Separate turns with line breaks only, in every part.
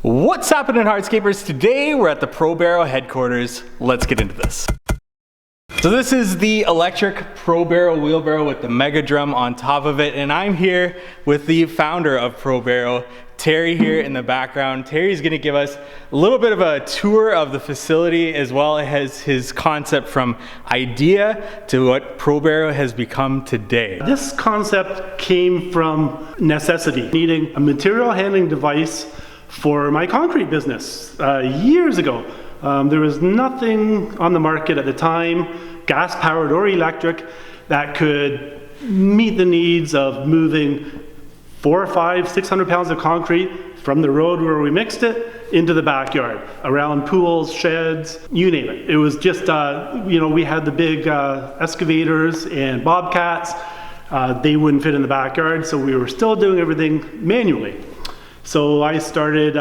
What's happening, Hardscapers? Today we're at the Pro Barrow headquarters. Let's get into this. So this is the electric Pro Barrow wheelbarrow with the mega drum on top of it, and I'm here with the founder of Pro Barrow, Terry, here in the background. Terry's gonna give us a little bit of a tour of the facility, as well as his concept from idea to what Pro Barrow has become today.
This concept came from necessity, needing a material handling device for my concrete business years ago. There was nothing on the market at the time, gas powered or electric, that could meet the needs of moving 400, 500, 600 pounds of concrete from the road where we mixed it into the backyard, around pools, sheds, you name it. It was just, we had the big excavators and bobcats. They wouldn't fit in the backyard, so we were still doing everything manually. So I started,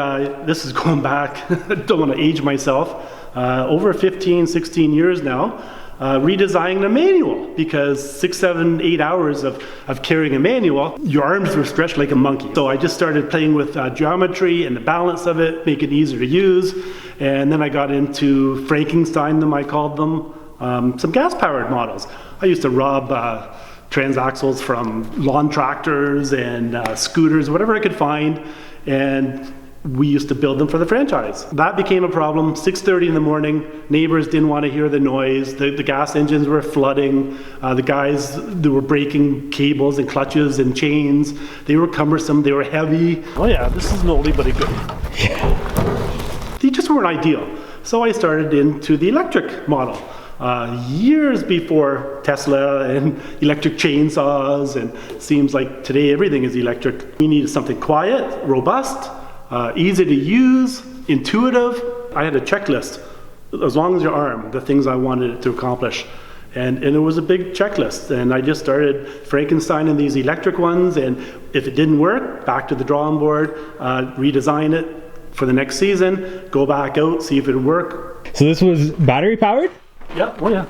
this is going back, I don't want to age myself, over 15, 16 years now, redesigning a manual, because 6, 7, 8 hours of carrying a manual, your arms were stretched like a monkey. So I just started playing with geometry and the balance of it, make it easier to use. And then I got into Frankenstein them, I called them, some gas-powered models. I used to rob transaxles from lawn tractors and scooters, whatever I could find, and we used to build them for the franchise. That became a problem. 6:30 in the morning, neighbors didn't want to hear the noise, the gas engines were flooding, the guys, they were breaking cables and clutches and chains. They were cumbersome, they were heavy. Oh yeah, this is an oldie but a goodie. Yeah. They just weren't ideal. So I started into the electric model. Years before Tesla and electric chainsaws, and it seems like today everything is electric. We needed something quiet, robust, easy to use, intuitive. I had a checklist, as long as your arm, the things I wanted it to accomplish. And it was a big checklist, and I just started Frankensteining these electric ones, and if it didn't work, back to the drawing board, redesign it for the next season, go back out, see if it would work.
So this was battery powered?
Yeah, oh yeah.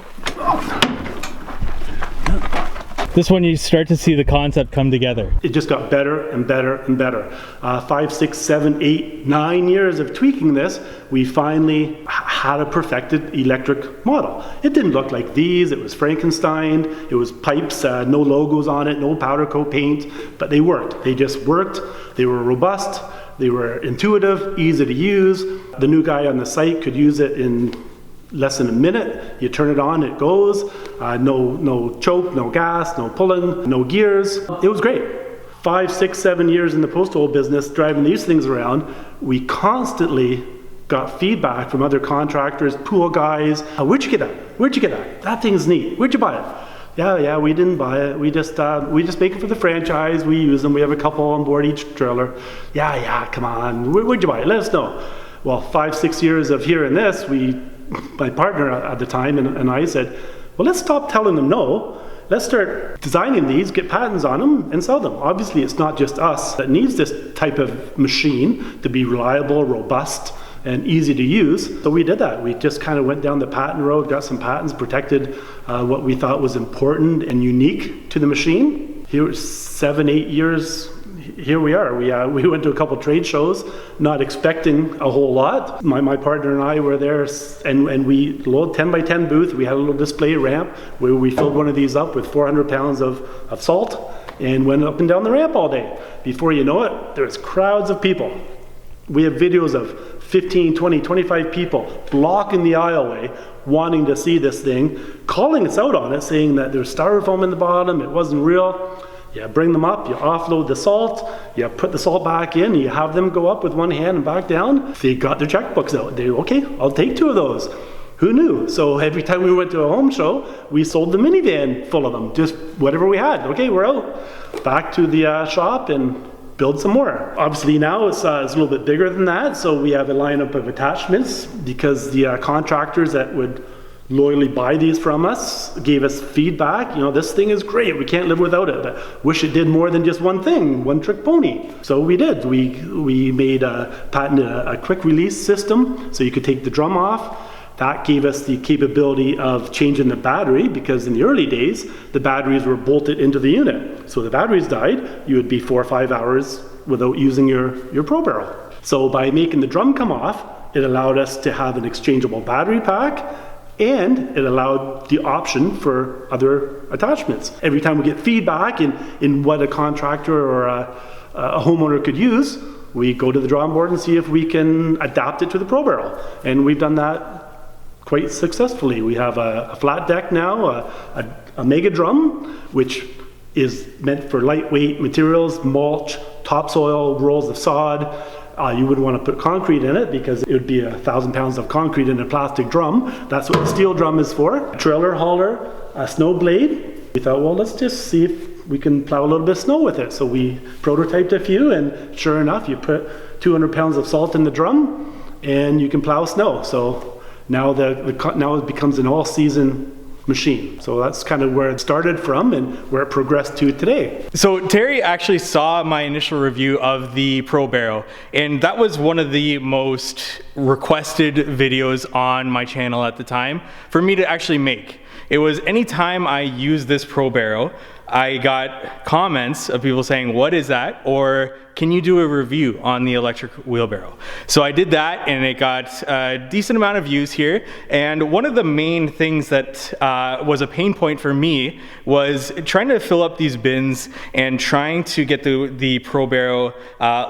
This one you start to see the concept come together.
It just got better and better and better. 5, 6, 7, 8, 9 years of tweaking this, we finally had a perfected electric model. It didn't look like these, it was Frankenstein, it was pipes, no logos on it, no powder coat paint, but they worked. They just worked, they were robust, they were intuitive, easy to use. The new guy on the site could use it in less than a minute. You turn it on, it goes. No choke, no gas, no pulling, no gears. It was great. 5, 6, 7 years in the postal business driving these things around, we constantly got feedback from other contractors, pool guys. Where'd you get that? Where'd you get that? That thing's neat. Where'd you buy it? Yeah, we didn't buy it. We just make it for the franchise. We use them. We have a couple on board each trailer. Yeah, come on. Where'd you buy it? Let us know. Well, 5, 6 years of hearing this, my partner at the time and I said, well, let's stop telling them no. Let's start designing these, get patents on them, and sell them. Obviously, it's not just us that needs this type of machine to be reliable, robust, and easy to use. So we did that. We just kind of went down the patent road, got some patents, protected what we thought was important and unique to the machine. Here, 7, 8 years, here we are. We went to a couple trade shows, not expecting a whole lot. My partner and I were there, and we load 10 by 10 booth. We had a little display ramp where we filled one of these up with 400 pounds of salt and went up and down the ramp all day. Before you know it, there's crowds of people. We have videos of 15, 20, 25 people blocking the aisleway, wanting to see this thing, calling us out on it, saying that there's styrofoam in the bottom, it wasn't real. You bring them up, you offload the salt, you put the salt back in, you have them go up with one hand and back down. They got their checkbooks out. Okay, I'll take 2 of those. Who knew? So every time we went to a home show, we sold the minivan full of them, just whatever we had. Okay, we're out. Back to the shop and build some more. Obviously now it's a little bit bigger than that, so we have a lineup of attachments, because the contractors that would loyally buy these from us gave us feedback. This thing is great, we can't live without it, but wish it did more than just one thing, one trick pony. So we did. We made patented a quick release system, so you could take the drum off. That gave us the capability of changing the battery, because in the early days the batteries were bolted into the unit. So the batteries died, you would be 4 or 5 hours without using your Pro Barrow. So by making the drum come off, it allowed us to have an exchangeable battery pack, and it allowed the option for other attachments. Every time we get feedback in what a contractor or a homeowner could use, we go to the drawing board and see if we can adapt it to the Pro Barrow. And we've done that quite successfully. We have a flat deck now, a mega drum, which is meant for lightweight materials, mulch, topsoil, rolls of sod. You wouldn't want to put concrete in it because it would be 1,000 pounds of concrete in a plastic drum. That's what the steel drum is for. A trailer hauler, a snow blade. We thought, well, let's just see if we can plow a little bit of snow with it. So we prototyped a few, and sure enough, you put 200 pounds of salt in the drum and you can plow snow. So now now it becomes an all-season machine. So that's kind of where it started from and where it progressed to today.
So Terry actually saw my initial review of the Pro Barrow, and that was one of the most requested videos on my channel at the time for me to actually make. It was anytime I used this Pro Barrow, I got comments of people saying, what is that? Or can you do a review on the electric wheelbarrow? So I did that, and it got a decent amount of views here. And one of the main things that was a pain point for me was trying to fill up these bins and trying to get the Pro Barrow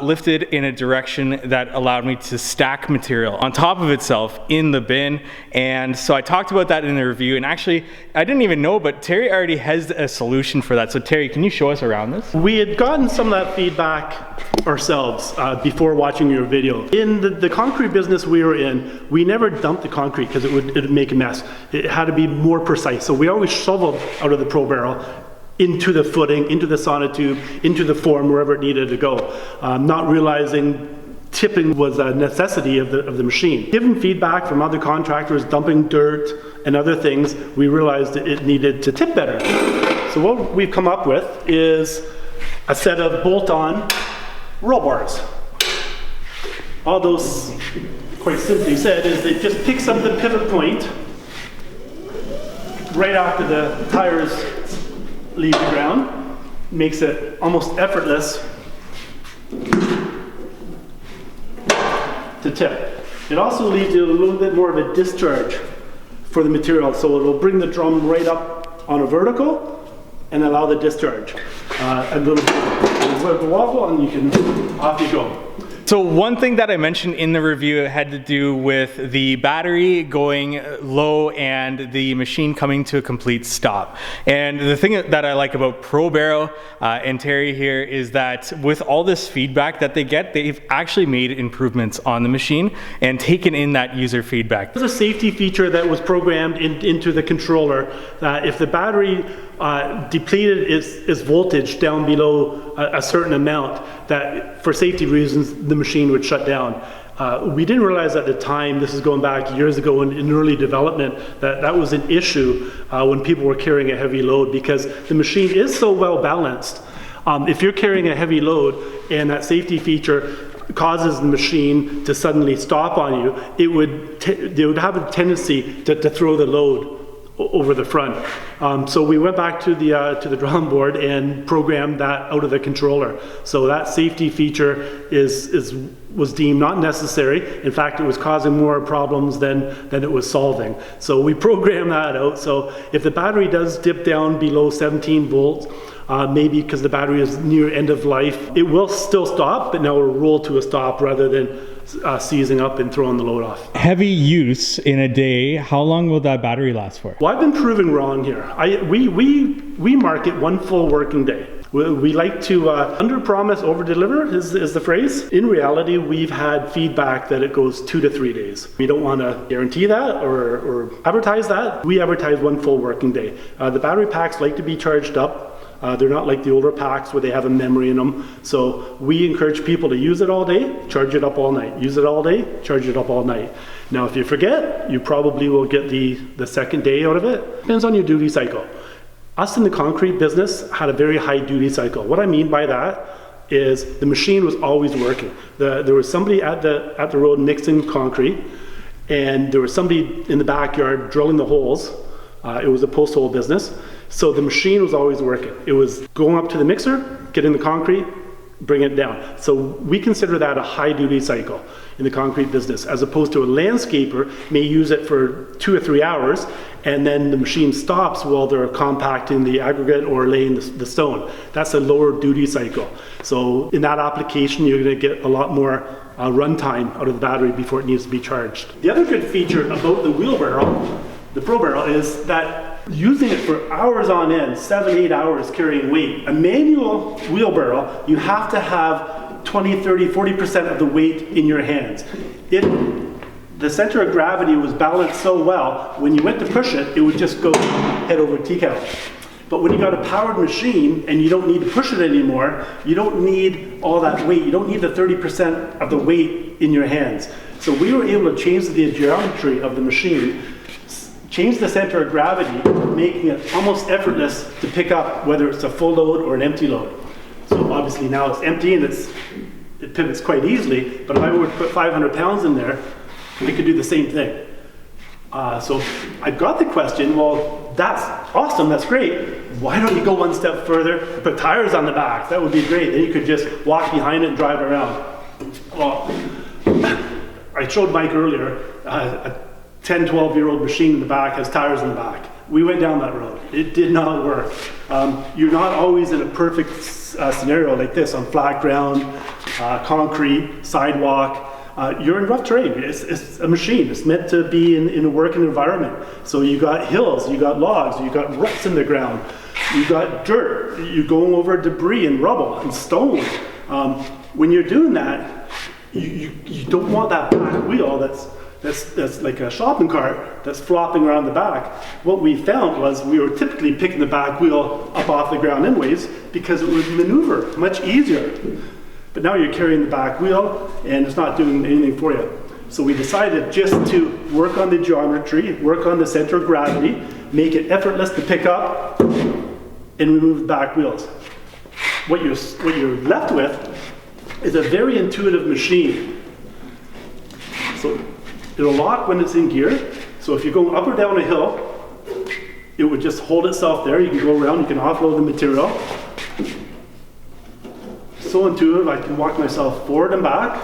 lifted in a direction that allowed me to stack material on top of itself in the bin. And so I talked about that in the review, and actually I didn't even know, but Terry already has a solution for that. So Terry, can you show us around this?
We had gotten some of that feedback ourselves before watching your video. In the concrete business we were in, we never dumped the concrete because it would make a mess. It had to be more precise. So we always shoveled out of the Pro Barrow into the footing, into the sonotube, into the form, wherever it needed to go. Not realizing tipping was a necessity of the machine. Given feedback from other contractors dumping dirt and other things, we realized that it needed to tip better. So what we've come up with is a set of bolt-on roll bars. All those, quite simply said, is it just picks up the pivot point right after the tires leave the ground, makes it almost effortless to tip. It also leaves you a little bit more of a discharge for the material, so it'll bring the drum right up on a vertical and allow the discharge. A little wobble, and you can, off you go.
So one thing that I mentioned in the review had to do with the battery going low and the machine coming to a complete stop. And the thing that I like about Pro Barrow and Terry here is that with all this feedback that they get, they've actually made improvements on the machine and taken in that user feedback.
There's a safety feature that was programmed into the controller that if the battery depleted its voltage down below a certain amount, that for safety reasons the machine would shut down. We didn't realize at the time, this is going back years ago in early development, that was an issue when people were carrying a heavy load, because the machine is so well balanced. If you're carrying a heavy load and that safety feature causes the machine to suddenly stop on you, they would have a tendency to throw the load over the front. So we went back to the drawing board and programmed that out of the controller. So that safety feature was deemed not necessary. In fact, it was causing more problems than it was solving. So we programmed that out. So if the battery does dip down below 17 volts, maybe because the battery is near end of life, it will still stop, but now it will roll to a stop rather than seizing up and throwing the load off.
Heavy use in a day, how long will that battery last for?
Well, I've been proving wrong here. We market one full working day. We like to under-promise, over-deliver is the phrase. In reality, we've had feedback that it goes 2 to 3 days. We don't want to guarantee that or advertise that. We advertise one full working day. The battery packs like to be charged up. They're not like the older packs where they have a memory in them. So we encourage people to use it all day, charge it up all night. Use it all day, charge it up all night. Now, if you forget, you probably will get the second day out of it. Depends on your duty cycle. Us in the concrete business had a very high duty cycle. What I mean by that is the machine was always working. There was somebody at the road mixing concrete, and there was somebody in the backyard drilling the holes. It was a post hole business. So the machine was always working. It was going up to the mixer, getting the concrete, bring it down. So we consider that a high duty cycle in the concrete business, as opposed to a landscaper may use it for 2 or 3 hours, and then the machine stops while they're compacting the aggregate or laying the stone. That's a lower duty cycle. So in that application, you're going to get a lot more runtime out of the battery before it needs to be charged. The other good feature about the wheelbarrow, the Pro Barrow, is that using it for hours on end, 7, 8 hours carrying weight. A manual wheelbarrow, you have to have 20, 30, 40% of the weight in your hands. The center of gravity was balanced so well, when you went to push it, it would just go head over tea kettle. But when you got a powered machine and you don't need to push it anymore, you don't need all that weight. You don't need the 30% of the weight in your hands. So we were able to change the geometry of the machine, change the center of gravity, making it almost effortless to pick up whether it's a full load or an empty load. So obviously now it's empty and it pivots quite easily, but if I were to put 500 pounds in there, we could do the same thing. So I got the question, well, that's awesome, that's great. Why don't you go one step further and put tires on the back? That would be great. Then you could just walk behind it and drive around. Well, I showed Mike earlier, a 10, 12-year-old machine in the back has tires in the back. We went down that road. It did not work. You're not always in a perfect scenario like this on flat ground, concrete, sidewalk. You're in rough terrain. It's a machine. It's meant to be in a working environment. So you got hills, you got logs, you got ruts in the ground, you got dirt, you're going over debris and rubble and stone. When you're doing that, you don't want that back wheel that's like a shopping cart that's flopping around the back. What we found was we were typically picking the back wheel up off the ground anyways because it would maneuver much easier. But now you're carrying the back wheel and it's not doing anything for you. So we decided just to work on the geometry, work on the center of gravity, make it effortless to pick up, and remove the back wheels. What you're left with is a very intuitive machine. So it'll lock when it's in gear. So if you're going up or down a hill, it would just hold itself there. You can go around, you can offload the material. So intuitive, I can walk myself forward and back.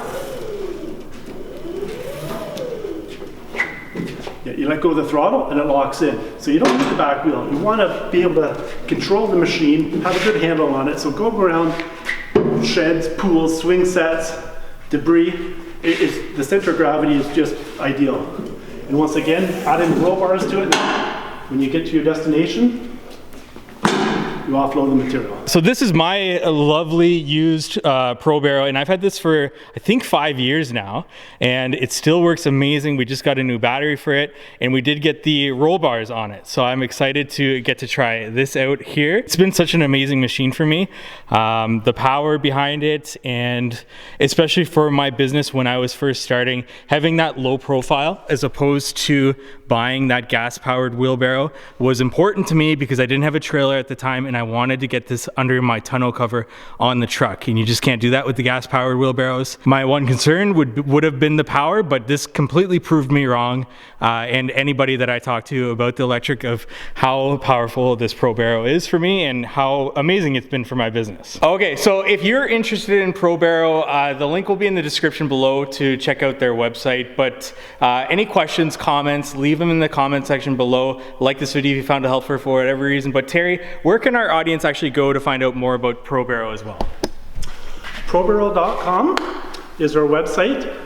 Yeah, you let go of the throttle and it locks in. So you don't need the back wheel. You want to be able to control the machine, have a good handle on it. So go around sheds, pools, swing sets, debris. The center of gravity is just ideal. And once again, add in roll bars to it. When you get to your destination, you offload the material.
So this is my lovely used Pro Barrow, and I've had this for I think 5 years now, and it still works amazing. We just got a new battery for it, and we did get the roll bars on it. So I'm excited to get to try this out here. It's been such an amazing machine for me. The power behind it, and especially for my business when I was first starting, having that low profile as opposed to buying that gas-powered wheelbarrow was important to me because I didn't have a trailer at the time, and I wanted to get this under my tonneau cover on the truck, and you just can't do that with the gas-powered wheelbarrows. My one concern would have been the power, but this completely proved me wrong, and anybody that I talked to about the electric, of how powerful this Pro Barrow is for me and how amazing it's been for my business. Okay, so if you're interested in Pro Barrow, the link will be in the description below to check out their website, but any questions, comments, leave them in the comment section below. Like this video if you found it helpful for whatever reason. But Terry, where can our audience actually go to find out more about Pro Barrow as well?
Probarrow.com is our website.